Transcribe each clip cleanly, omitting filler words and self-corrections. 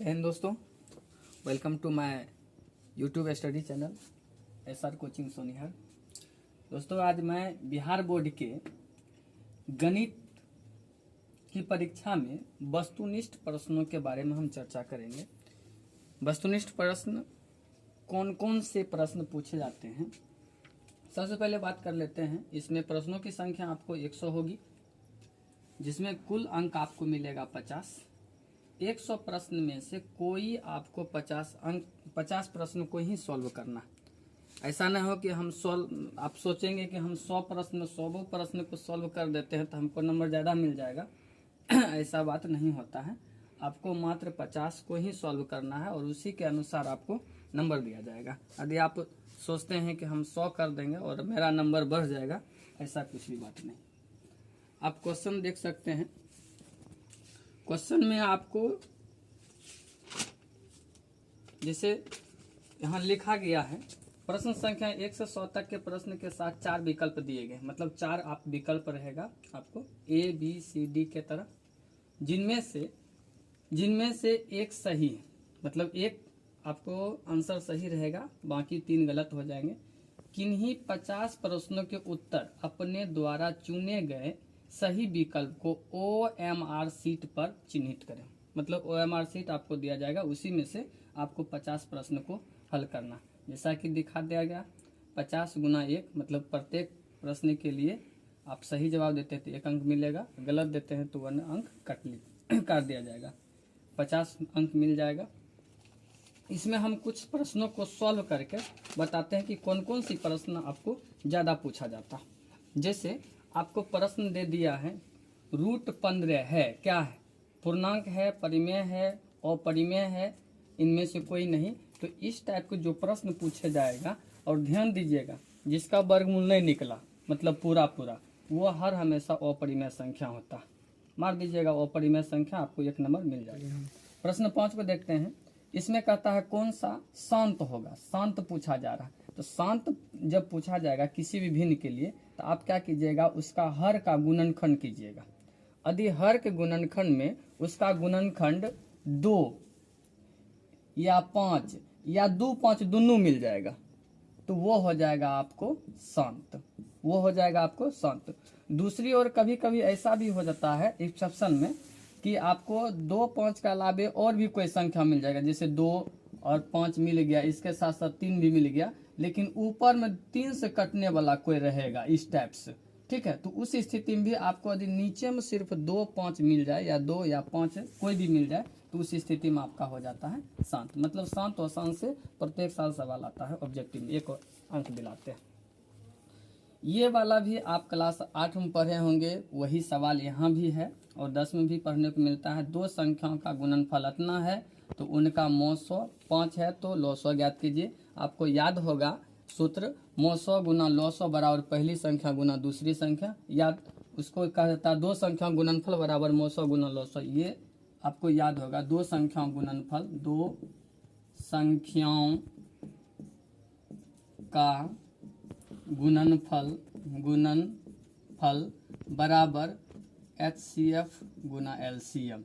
And दोस्तों, welcome to my YouTube study channel SR coaching Sonihar. दोस्तों, आज मैं बिहार बोर्ड के गणित की परीक्षा में वस्तुनिष्ठ प्रश्नों के बारे में हम चर्चा करेंगे। वस्तुनिष्ठ प्रश्न कौन कौन से प्रश्न पूछे जाते हैं, सबसे पहले बात कर लेते हैं। इसमें प्रश्नों की संख्या आपको 100 होगी, जिसमें कुल अंक आपको मिलेगा 50। 100 प्रश्न में से कोई आपको 50 प्रश्न को ही सॉल्व करना। ऐसा ना हो कि आप सोचेंगे कि हम 100 प्रश्न को सॉल्व कर देते हैं तो हमको नंबर ज़्यादा मिल जाएगा। ऐसा बात नहीं होता है। आपको मात्र 50 को ही सॉल्व करना है और उसी के अनुसार आपको नंबर दिया जाएगा। यदि आप सोचते हैं कि हम 100 कर देंगे और मेरा नंबर बढ़ जाएगा, ऐसा कुछ भी बात नहीं। आप क्वेश्चन देख सकते हैं। क्वेश्चन में आपको जैसे यहाँ लिखा गया है, प्रश्न संख्या 1 से 100 तक के प्रश्न के साथ 4 विकल्प दिए गए, मतलब 4 आप विकल्प रहेगा आपको A B C D के तरह, जिनमें से एक सही है, मतलब एक आपको आंसर सही रहेगा, बाकी 3 गलत हो जाएंगे। किन्हीं 50 प्रश्नों के उत्तर अपने द्वारा चुने गए सही विकल्प को OMR सीट पर चिन्हित करें। मतलब OMR सीट आपको दिया जाएगा, उसी में से आपको 50 प्रश्न को हल करना। जैसा कि दिखा दिया गया, 50 गुना 1, मतलब प्रत्येक प्रश्न के लिए आप सही जवाब देते हैं तो 1 अंक मिलेगा, गलत देते हैं तो 1 अंक काट दिया जाएगा, 50 अंक मिल जाएगा। इसमें हम कुछ प्रश्नों को सॉल्व करके बताते हैं कि कौन कौन सी प्रश्न आपको ज़्यादा पूछा जाता। जैसे आपको प्रश्न दे दिया है, रूट 15 है, क्या है? पूर्णांक है, परिमेय है, अपरिमेय है, इनमें से कोई नहीं। तो इस टाइप के जो प्रश्न पूछे जाएगा, और ध्यान दीजिएगा, जिसका वर्गमूल नहीं निकला, मतलब पूरा वो हर हमेशा अपरिमेय संख्या होता। मार दीजिएगा अपरिमेय संख्या, आपको 1 नंबर मिल जाएगा। प्रश्न 5 को देखते हैं। इसमें कहता है कौन सा शांत होगा। शांत पूछा जा रहा है, तो शांत जब पूछा जाएगा किसी भी भिन्न के लिए, तो आप क्या कीजिएगा, उसका हर का गुणनखंड कीजिएगा। यदि हर के गुणनखंड में उसका गुणनखंड 2 या 5 या 2, 5 दोनों मिल जाएगा, तो वो हो जाएगा आपको शांत। दूसरी ओर कभी कभी ऐसा भी हो जाता है एक्सेप्शन में कि आपको 2, 5 के अलावे और भी कोई संख्या मिल जाएगा। जैसे 2 और 5 मिल गया, इसके साथ साथ 3 भी मिल गया, लेकिन ऊपर में 3 से कटने वाला कोई रहेगा, इस टाइप से। ठीक है, तो उस स्थिति में भी आपको यदि नीचे में सिर्फ 2, 5 मिल जाए, या 2 या 5 कोई भी मिल जाए, तो उस स्थिति में आपका हो जाता है शांत। मतलब शांत और शांत से प्रत्येक साल सवाल आता है, ऑब्जेक्टिव में 1 अंक दिलाते हैं। ये वाला भी आप क्लास 8 में पढ़े होंगे, वही सवाल यहाँ भी है और 10 में भी पढ़ने को मिलता है। 2 संख्याओं का गुणनफल इतना है तो उनका मौसो 5 है, तो लौसो ज्ञात कीजिए। आपको याद होगा सूत्र, मौसो गुना लौसो बराबर पहली संख्या गुना दूसरी संख्या। याद, उसको कहा जाता है 2 संख्याओं गुणनफल बराबर मौसो गुना लौसो। ये आपको याद होगा, 2 संख्याओं गुणनफल, 2 संख्याओं का गुणनफल बराबर HCF गुना LCM।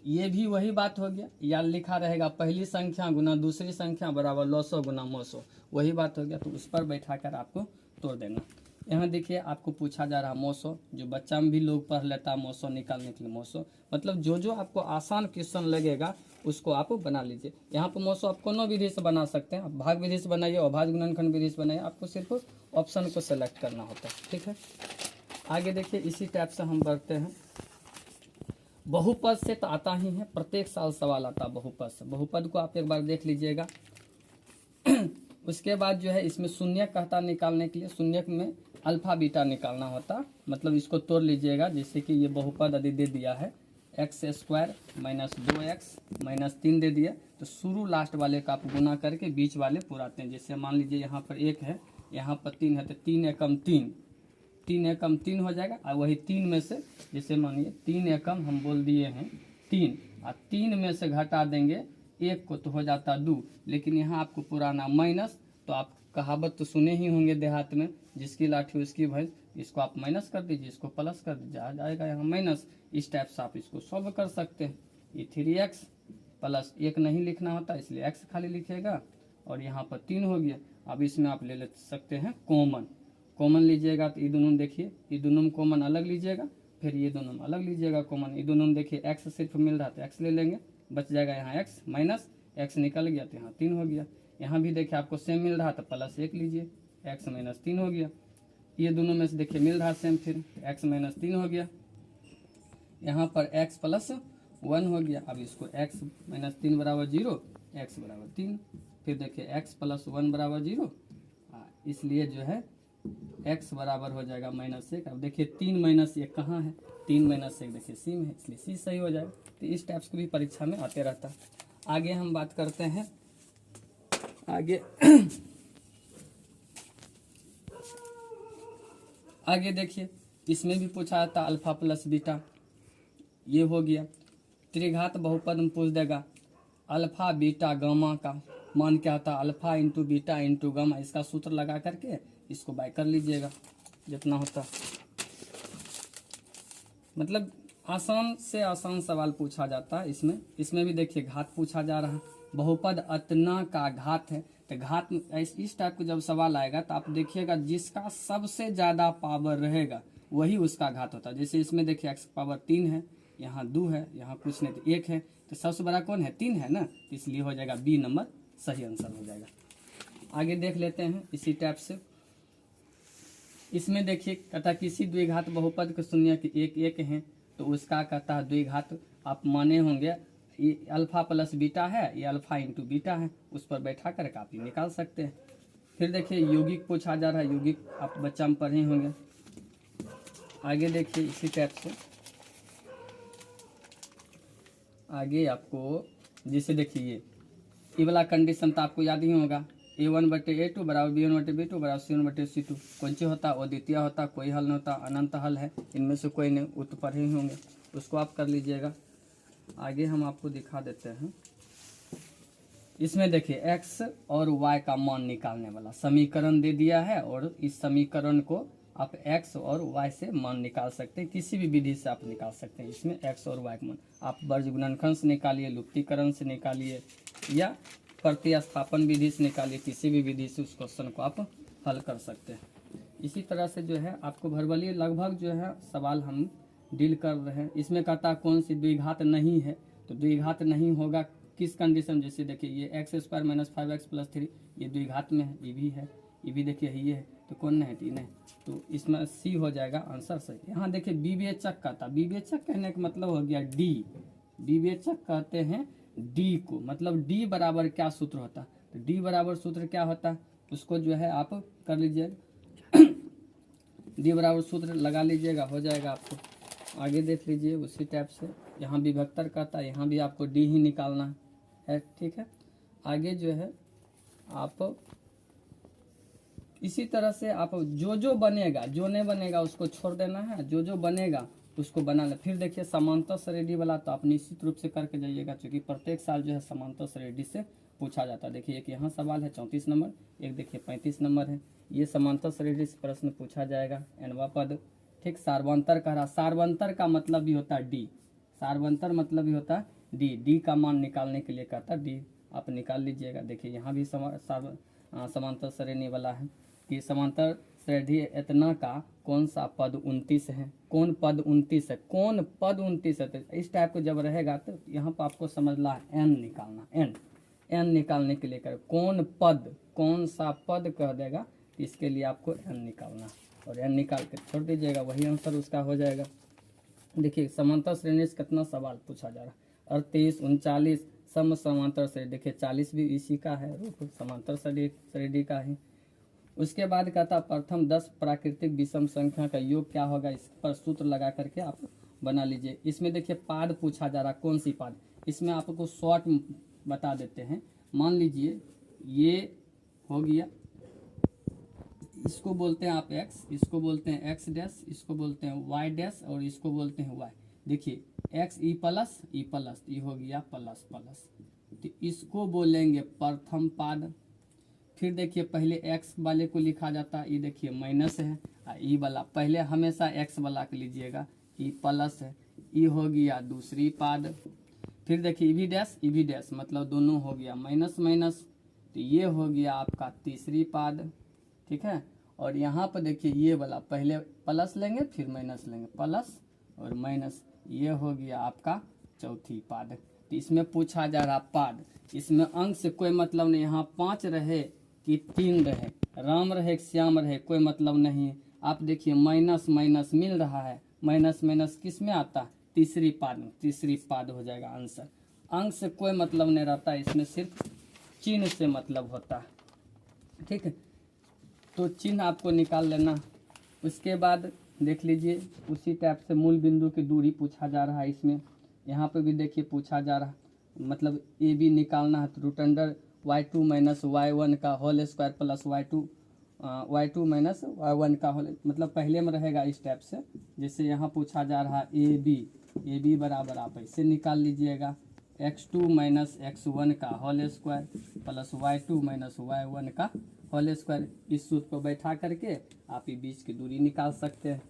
ये भी वही बात हो गया। या लिखा रहेगा पहली संख्या गुना दूसरी संख्या बराबर लौसो गुना मौसो, वही बात हो गया। तो उस पर बैठाकर आपको तोड़ देना। यहाँ देखिए, आपको पूछा जा रहा मौसो, जो बच्चा में भी लोग पढ़ लेता है मौसो निकालने के लिए। मौसो मतलब जो आपको आसान क्वेश्चन लगेगा उसको आप बना लीजिए। यहाँ पर मौसो आप कोनो विधि से बना सकते हैं। आप भाग विधि से बनाइए, अभाज्य गुणनखंड विधि से बनाइए, आपको सिर्फ ऑप्शन को सेलेक्ट करना होता है। ठीक है, आगे देखिए, इसी टाइप से हम बढ़ते हैं। बहुपद से तो आता ही है, प्रत्येक साल सवाल आता है बहुपद से। बहुपद को आप एक बार देख लीजिएगा। उसके बाद जो है, इसमें शून्य कहता निकालने के लिए, शून्य में अल्फा बीटा निकालना होता, मतलब इसको तोड़ लीजिएगा। जैसे कि ये बहुपद यदि दे दिया है x² माइनस 2x माइनस 3 दे दिया, तो शुरू लास्ट वाले का आप गुना करके बीच वाले पुराते हैं। जैसे मान लीजिए यहाँ पर 1 है, यहाँ पर 3 है, तो 3 एकम 3, 3 एकम 3 हो जाएगा। और वही 3 में से, जैसे मानिए 3 एकम हम बोल दिए हैं 3, और 3 में से घटा देंगे 1 को, तो हो जाता 2। लेकिन यहाँ आपको पुराना माइनस, तो आप कहावत तो सुने ही होंगे देहात में, जिसकी लाठी उसकी भैंस। इसको आप माइनस कर दीजिए, इसको प्लस कर दीजिए, आ जाएगा यहाँ माइनस। इस टाइप से आप इसको सॉल्व कर सकते हैं। ये 3x प्लस 1 नहीं लिखना होता इसलिए x खाली लिखेगा, और यहाँ पर 3 हो गया। अब इसमें आप ले सकते हैं कॉमन लीजिएगा, तो ये दोनों देखिए, ये दोनों में कॉमन अलग लीजिएगा, फिर ये दोनों में अलग लीजिएगा कॉमन। ये दोनों में देखिए x सिर्फ मिल रहा था, x ले लेंगे, बच जाएगा यहाँ x, माइनस x निकल गया तो यहाँ 3 हो गया। यहाँ भी देखिए आपको सेम मिल रहा था, प्लस 1 लीजिए, x माइनस 3 हो गया। ये दोनों में से देखिए मिल रहा सेम, फिर x माइनस 3 हो गया, यहाँ पर x प्लस 1 हो गया। अब इसको x माइनस 3 बराबर 0, x बराबर 3, फिर देखिए x प्लस 1 बराबर 0, इसलिए जो है x बराबर हो जाएगा -1। अब देखिए 3 माइनस 1 कहाँ है, 3 माइनस 1 देखिए सी में है, इसलिए सी सही हो जाएगा। तो इस टाइप्स को भी परीक्षा में आते रहता है। आगे हम बात करते हैं, आगे देखिए इसमें भी पूछा जाता अल्फा प्लस बीटा, ये हो गया। त्रिघात बहुपद में पूछ देगा अल्फा बीटा गामा का मान क्या होता है, alpha into beta into gamma, इसका सूत्र लगा करके इसको बाय कर लीजिएगा जितना होता। मतलब आसान से आसान सवाल पूछा जाता है इसमें भी देखिए घात पूछा जा रहा है, बहुपद अतना का घात है, तो घात इस टाइप का जब सवाल आएगा तो आप देखिएगा जिसका सबसे ज़्यादा पावर रहेगा वही उसका घात होता है। जैसे इसमें देखिए x पावर 3 है, यहाँ 2 है, यहाँ कुछ नहीं तो 1 है, तो सबसे बड़ा कौन है, 3 है ना, तो इसलिए हो जाएगा बी नंबर सही आंसर हो जाएगा। आगे देख लेते हैं इसी टाइप से। इसमें देखिए कहता किसी द्विघात बहुपद के शून्य के 1 है, तो उसका कहता है द्विघात आप माने होंगे ये अल्फा प्लस बीटा है, ये अल्फा इंटू बीटा है, उस पर बैठा कर आप ही निकाल सकते हैं। फिर देखिए यौगिक पूछा जा रहा है, यौगिक आप बच्चा में पढ़े होंगे। आगे देखिए इसी टाइप से आगे आपको जैसे देखिए ये वाला कंडीशन तो आपको याद ही होगा, a1/a2 बराबर b1/b2 बराबर c1/c2, कौन सी होता, अद्वितीय होता, कोई हल नहीं होता, अनंत हल है, इनमें से कोई नहीं, वो तो पढ़े ही होंगे, उसको आप कर लीजिएगा। आगे हम आपको दिखा देते हैं, इसमें देखिए x और y का मान निकालने वाला समीकरण दे दिया है, और इस समीकरण को आप x और y से मान निकाल सकते हैं, किसी भी विधि से आप निकाल सकते हैं। इसमें x और y का मान आप वर्ग गुणनखंड से निकालिए, लुप्तीकरण से निकालिए, या प्रतिस्थापन विधि से निकालिए, किसी भी विधि से उस क्वेश्चन को आप हल कर सकते हैं। इसी तरह से जो है आपको भरबली लगभग जो है सवाल हम डील कर रहे हैं। इसमें कहता है कौन सी द्विघात नहीं है, तो द्विघात नहीं होगा किस कंडीशन, जैसे देखिए ये x² माइनस 5x प्लस 3 ये द्विघात में है, ये भी है, ये भी देखिए ये है, तो कौन नहीं, 3 है, तो इसमें सी हो जाएगा आंसर सही। यहाँ देखिए विवेचक कहता, विवेचक कहने का मतलब हो गया डी, विवेचक कहते हैं डी को, मतलब डी बराबर क्या सूत्र होता है, तो डी बराबर सूत्र क्या होता है उसको जो है आप कर लीजिएगा, डी बराबर सूत्र लगा लीजिएगा, हो जाएगा आपको। आगे देख लीजिए उसी टाइप से, यहाँ विभक्तर कहता है, यहाँ भी आपको डी ही निकालना है, ठीक है। आगे जो है आप इसी तरह से आप जो बनेगा, जो नहीं बनेगा उसको छोड़ देना है, जो बनेगा उसको बना ले। फिर देखिए समांतर श्रेणी वाला तो आप निश्चित रूप से करके जाइएगा, क्योंकि प्रत्येक साल जो है समांतर श्रेणी से पूछा जाता है। देखिए एक यहाँ सवाल है 34 नंबर, एक देखिए 35 नंबर है, ये समांतर श्रेणी से प्रश्न पूछा जाएगा। एनवा पद, ठीक। सार्वंतर कह रहा, सार्वंतर का मतलब भी होता है डी, सार्वंतर मतलब भी होता है डी, डी का मान निकालने के लिए कहता है डी, आप निकाल लीजिएगा। देखिए यहाँ भी समांतर श्रेणी वाला है कि समांतर श्रेणी इतना का कौन सा पद 29 है, कौन पद 29 है, कौन पद 29 है, तो इस टाइप को जब रहेगा तो यहाँ पर आपको समझना है एन निकालना, एन निकालने के लिए कर कौन पद, कौन सा पद कह देगा, तो इसके लिए आपको एन निकालना, और एन निकाल कर छोड़ दीजिएगा, वही आंसर उसका हो जाएगा। देखिए समांतर श्रेणी से कितना सवाल पूछा जा रहा है, 38, 39 सम समांतर श्रेणी, देखिए 40 भी इसी का है, रूप समांतर श्रेणी का है। उसके बाद कहता प्रथम 10 प्राकृतिक विषम संख्या का योग क्या होगा, इस पर सूत्र लगा करके आप बना लीजिए। इसमें देखिए पाद पूछा जा रहा, कौन सी पाद, इसमें आपको शॉर्ट बता देते हैं। मान लीजिए ये हो गया, इसको बोलते हैं आप x, इसको बोलते हैं x डैश, इसको बोलते हैं y डैश, और इसको बोलते हैं y। देखिए x ई प्लस ये हो गया प्लस प्लस, तो इसको बोलेंगे प्रथम पाद। फिर देखिए पहले x वाले को लिखा जाता है, ये देखिए माइनस है, ई वाला पहले हमेशा x वाला के लीजिएगा, ई प्लस है, ई हो गया दूसरी पाद। फिर देखिए ई वी डैश मतलब दोनों हो गया माइनस माइनस, तो ये हो गया आपका तीसरी पाद, ठीक है। और यहाँ पर देखिए ये वाला पहले प्लस लेंगे फिर माइनस लेंगे, प्लस और माइनस, ये हो गया आपका चौथी पाद। तो इसमें पूछा जा रहा पाद, इसमें अंक से कोई मतलब नहीं, यहाँ 5 रहे कि 3 रहे, राम रहे कि श्याम रहे कोई मतलब नहीं। आप देखिए माइनस माइनस मिल रहा है, माइनस माइनस किस में आता है, तीसरी पाद में, तीसरी पाद हो जाएगा आंसर। अंक से कोई मतलब नहीं रहता, इसमें सिर्फ चिन्ह से मतलब होता है, ठीक है। तो चिन्ह आपको निकाल लेना। उसके बाद देख लीजिए उसी टाइप से मूल बिंदु की दूरी पूछा जा रहा है इसमें, यहाँ पे भी देखिए पूछा जा रहा है, मतलब ए बी निकालना है, तो root under y2 minus y1 का whole square plus y2 minus y1 का होल, मतलब पहले में रहेगा इस टाइप से। जैसे यहाँ पूछा जा रहा है ए बी बराबर आप ऐसे निकाल लीजिएगा, x2 माइनस x1 का whole square plus y2 minus y1 का होल स्क्वायर। इस सूत्र को बैठा करके आप ये बीच की दूरी निकाल सकते हैं।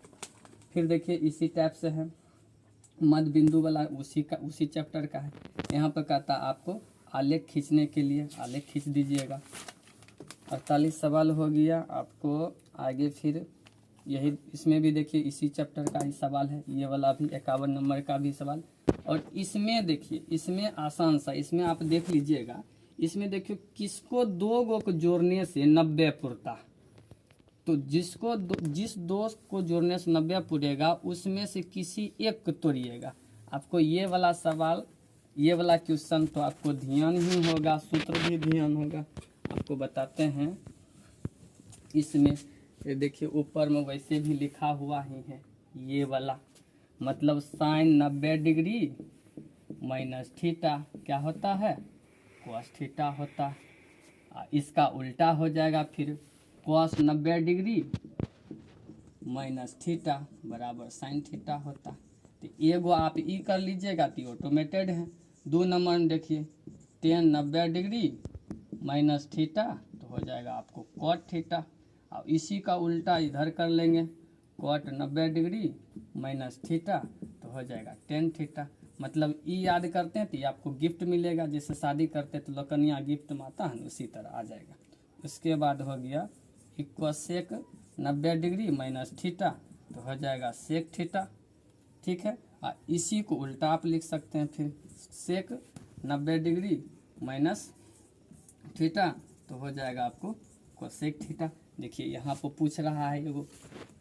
फिर देखिए इसी टाइप से है मध्य बिंदु वाला, उसी चैप्टर का है। यहाँ पर कहता आपको आलेख खींचने के लिए आलेख खींच दीजिएगा। 48 सवाल हो गया आपको आगे। फिर यही इसमें भी देखिए इसी चैप्टर का ही सवाल है, ये वाला भी 51 नंबर का भी सवाल। और इसमें देखिए इसमें आसान सा, इसमें आप देख लीजिएगा, इसमें देखिए किसको 2 गो को जोड़ने से 90 पुरता, तो जिस दो को जोड़ने से 90 पूरेगा उसमें से किसी एक को तोड़िएगा। आपको ये वाला सवाल, ये वाला क्वेश्चन तो आपको ध्यान ही होगा, सूत्र भी ध्यान होगा। आपको बताते हैं इसमें, ये देखिए ऊपर में वैसे भी लिखा हुआ ही है, ये वाला मतलब साइन 90 डिग्री माइनस थीटा क्या होता है, कॉस थीटा होता है। इसका उल्टा हो जाएगा फिर कॉस 90 डिग्री माइनस थीटा बराबर साइन थीटा होता। तो एगो आप ई कर लीजिएगा तो ऑटोमेटेड है। 2 नंबर में देखिए टेन 90 डिग्री माइनस थीटा तो हो जाएगा आपको कॉट थीटा। अब इसी का उल्टा इधर कर लेंगे, कॉट 90 डिग्री माइनस थीटा तो हो जाएगा टेन थीटा। मतलब ई याद करते हैं तो ये आपको गिफ्ट मिलेगा, जैसे शादी करते तो लकनिया गिफ्ट में आता है, उसी तरह आ जाएगा। उसके बाद हो गया कोसेक 90 डिग्री माइनस थीटा तो हो जाएगा सेक थीटा, ठीक है। इसी को उल्टा आप लिख सकते हैं, फिर सेक 90 डिग्री माइनस थीटा तो हो जाएगा आपको कोसेक थीटा। देखिए यहाँ पर पूछ रहा है एगो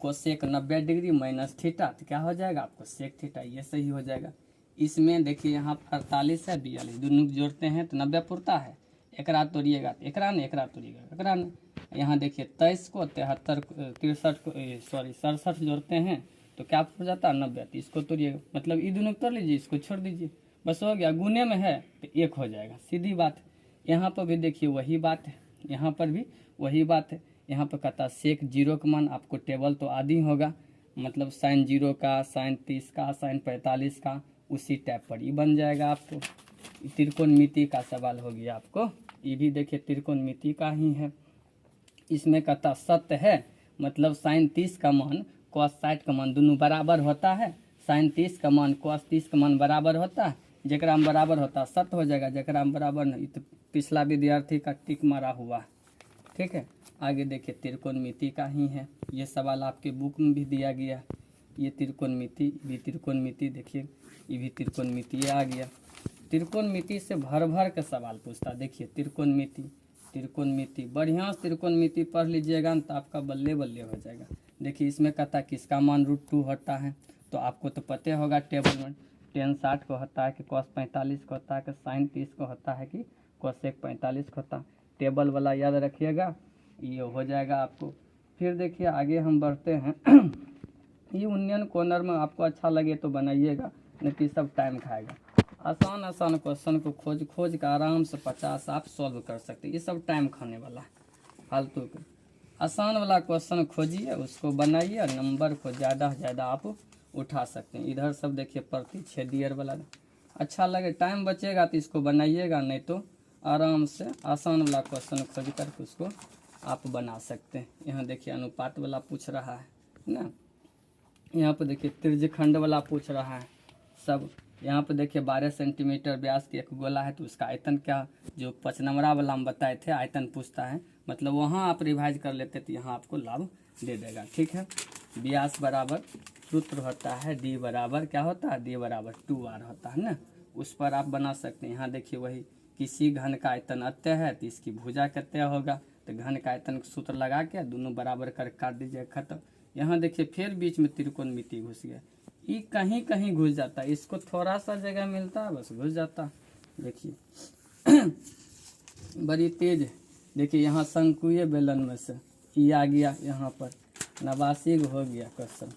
कोसेक 90 डिग्री माइनस थीटा तो क्या हो जाएगा आपको सेक थीटा, ये सही हो जाएगा। इसमें देखिए यहाँ 48 है 42, दोनों जोड़ते हैं तो 90 पुरता है, एकरा तोड़िएगा तो एकरा ने, एकरा तोड़िएगा एकरा ने। यहाँ देखिए 23 को 73 63 को 67 जोड़ते हैं तो क्या हो जाता है 90, तो इसको तोड़िएगा, मतलब ये दोनों तोड़ लीजिए, इसको छोड़ दीजिए, बस हो गया। गुने में है तो 1 हो जाएगा, सीधी बात है। यहाँ पर भी देखिए वही बात है, यहाँ पर भी वही बात है। यहाँ पर कहता सेक 0 का मान आपको टेबल तो आदि होगा, मतलब साइन 0 का, साइन 30 का, साइन 45 का, उसी टाइप पर ये बन जाएगा आपको। त्रिकोणमिति का सवाल हो गया आपको, ये भी देखिए त्रिकोणमिति का ही है। इसमें कहता सत्य है, मतलब साइन 30 का मान कॉस 60 का मान दोनों बराबर होता है, साइन 30 का मान कॉस 30 का मान बराबर होता है, जकरा में बराबर होता है सत्य हो जाएगा, जकरा में बराबर नहीं तो पिछला विद्यार्थी का टिक मारा हुआ है, ठीक है। आगे देखिए त्रिकोणमिति का ही है, ये सवाल आपके बुक में भी दिया गया, ये त्रिकोणमिति भी त्रिकोणमिति, देखिए ये भी त्रिकोणमिति आ गया। त्रिकोणमिति से भर भर के सवाल पूछता, देखिए त्रिकोणमिति बढ़िया से त्रिकोणमिति पढ़ लीजिएगा तो आपका बल्ले बल्ले हो जाएगा। देखिए इसमें कहता है किसका मान √2 होता है, तो आपको तो पता होगा टेबल में टेन 60 को होता है कि कॉस 45 को होता है कि साइन 30 को होता है कि कोसेक 45 को होता है, टेबल वाला याद रखिएगा, ये हो जाएगा आपको। फिर देखिए आगे हम बढ़ते हैं ये यूनियन कॉर्नर में आपको अच्छा लगे तो बनाइएगा, नहीं तो सब टाइम खाएगा। आसान क्वेश्चन को खोज कर आराम से 50 आप सॉल्व कर सकते, ये सब टाइम खाने वाला है फालतू के। आसान वाला क्वेश्चन खोजिए, उसको बनाइए और नंबर को ज़्यादा से ज़्यादा आप उठा सकते हैं। इधर सब देखिए प्रतिच्छेदीय वाला अच्छा लगे, टाइम बचेगा तो इसको बनाइएगा, नहीं तो आराम से आसान वाला क्वेश्चन खोज करके उसको आप बना सकते हैं। यहाँ देखिए अनुपात वाला पूछ रहा है ना, यहाँ पर देखिए त्रिज्यखंड वाला पूछ रहा है, सब यहाँ पे देखिए 12 सेंटीमीटर व्यास की एक गोला है, तो उसका आयतन क्या, जो 5 नंबरा वाला हम बताए थे आयतन पूछता है, मतलब वहाँ आप रिवाइज कर लेते तो यहाँ आपको लाभ दे देगा। ठीक है, व्यास बराबर सूत्र होता है डी बराबर क्या होता है, डी बराबर 2r होता है ना, उस पर आप बना सकते हैं। यहाँ देखिए वही किसी घन का आयतन अत्य है तो इसकी भुजा कितने होगा, तो घन का आयतन सूत्र लगा के दोनों बराबर कर काट दीजिए, खत्म। यहाँ देखिए फिर बीच में त्रिकोणमिति घुस गया, ये कहीं कहीं घुस जाता है, इसको थोड़ा सा जगह मिलता है बस घुस जाता। देखिए बड़ी तेज है। देखिए यहाँ शंकुए बेलन में से ये आ गया, यहाँ पर 89 हो गया क्वेश्चन।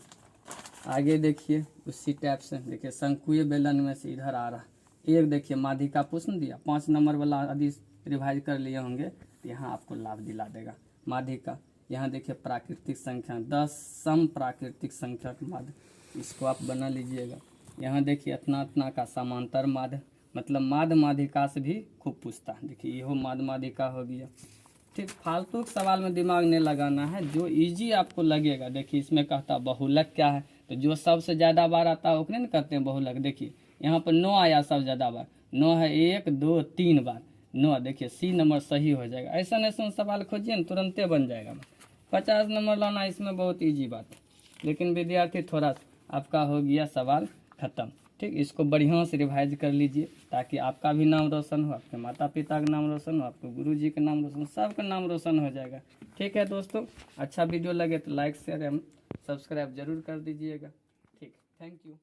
आगे देखिए उसी टाइप से देखिए शंकुए बेलन में से इधर आ रहा, एक देखिए माध्यिका प्रश्न दिया 5 नंबर वाला, यदि रिवाइज कर लिए होंगे तो यहाँ आपको लाभ दिला देगा। माध्यिका यहाँ देखिए प्राकृतिक संख्या 10 सम प्राकृतिक संख्या का माध्य, इसको आप बना लीजिएगा। यहाँ देखिए इतना का समांतर माध्य, मतलब माध्य माध्यिका से भी खूब पूछता है। देखिए यहो माध्य माध्यिका हो गया। ठीक, फालतू के सवाल में दिमाग नहीं लगाना है, जो इजी आपको लगेगा। देखिए इसमें कहता बहुलक क्या है, तो जो सबसे ज़्यादा बार आता है उसने ना कहते हैं बहुलक। देखिए यहाँ पर 9 आया सबसे ज़्यादा बार, 9 है 1 2 3 बार 9, देखिए सी नंबर सही हो जाएगा। ऐसा सवाल खोजिए ना तुरंते बन जाएगा। 50 नंबर लाना इसमें बहुत ईजी बात है, लेकिन विद्यार्थी थोड़ा आपका हो गया सवाल खत्म। ठीक, इसको बढ़िया से रिवाइज कर लीजिए ताकि आपका भी नाम रोशन हो, आपके माता पिता का नाम रोशन हो, आपके गुरुजी का नाम रोशन हो, सबका नाम रोशन हो जाएगा। ठीक है दोस्तों, अच्छा वीडियो लगे तो लाइक शेयर एवं सब्सक्राइब जरूर कर दीजिएगा। ठीक, थैंक यू।